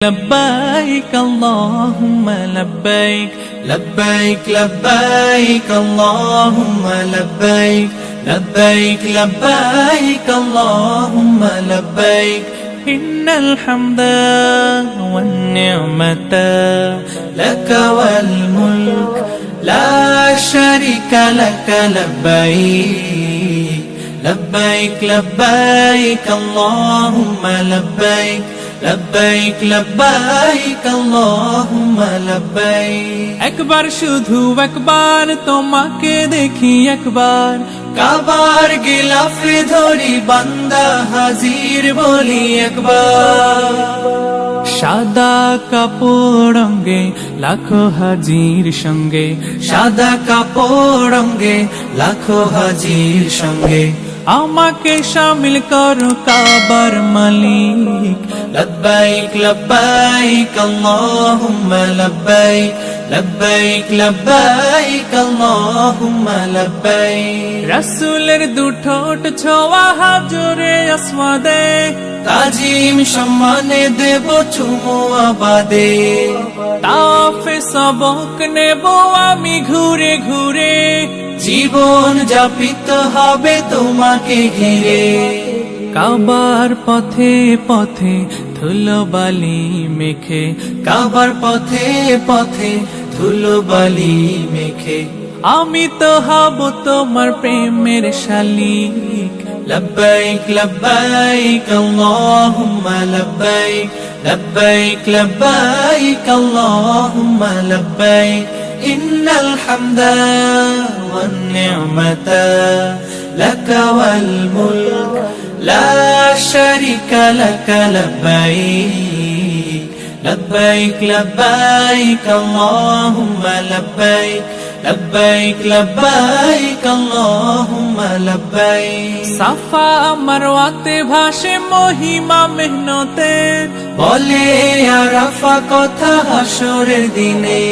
لبيك اللهم لبيك لبيك لبيك اللهم لبيك لبيك لبيك اللهم لبيك إن الحمد والنعمة لك والملك لا شريك لك لبيك لبيك لبيك اللهم لبيك لبيك لبيك اللهم لبيك একবার শুধু একবার তোমাকে দেখি একবার কাবার গিলাফে ধরি বান্দা হাজির বলি একবার সাদা কাপড় রঙে লাখো হাজির সঙ্গে সাদা কাপড় রঙে লাখো হাজির সঙ্গে আমাকে শামিল করো কাবার মালিক লব্বাইক লব্বাইক আল্লাহুম্মা লব্বাইক লব্বাইক লব্বাইক আল্লাহুম্মা লব্বাইক রাসূলের দুঠোঁট ছোঁয়া হাজরে আসওয়াদে তাজিম সম্মানে দেব চুমু আবাদে তাফে সবক নেব আমি ঘুরে ঘুরে জীবন যাপিত হবে তোমাকে ঘিরে কাবার পথে পথে ধুলো বালি মেখে কাবার পথে পথে ধুলো বালি মেখে আমি তো হব তোমার প্রেমের শালিক লব্বাইক লব্বাইক আল্লাহুম্মা লব্বাইক লব্বাইক লব্বাইক আল্লাহুম্মা লব্বাইক ইন্নাল হামদা ওয়ান নি'মাতা লাকা ওয়াল মুলক লা শারীকা লাকা লব্বাইক লব্বাইক লব্বাইক আল্লাহুম্মা লব্বাইক লব্বাইক লব্বাইক আল্লাহুম্মা লব্বাইক সাফা মারওয়াতে ভাসে মহিমা মেহনতে বলে আরাফা কথা হাসরের দিনে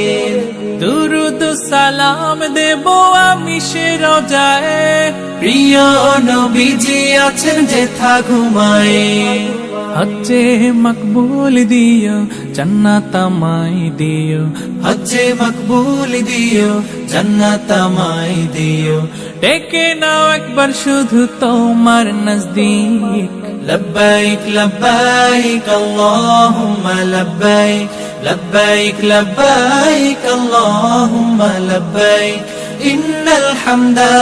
দুরুদ সালাম দেব আমি সে রোজায় প্রিয় নবীজি আছেন যেথা ঘুমায় হজ্জে মকবুল দিও জান্নাত আমায় দিও হজ্জে মকবুল দিও জান্নাত আমায় দিও ডেকে নাও একবার শুধু তোমার নজদীক লব্বাইক লব্বাইক আল্লাহুম্মা লব্বাইক লব্বাইক লব্বাইক আল্লাহুম্মা লব্বাইক ইন্নাল হামদা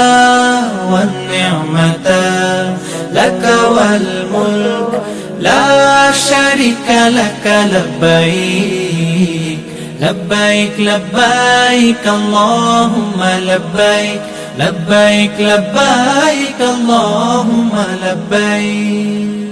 ওয়ান নি'মাতা লাকা ওয়াল মুলক لا شريك لك لبيك لبيك لبيك اللهم لبيك لبيك لبيك اللهم لبيك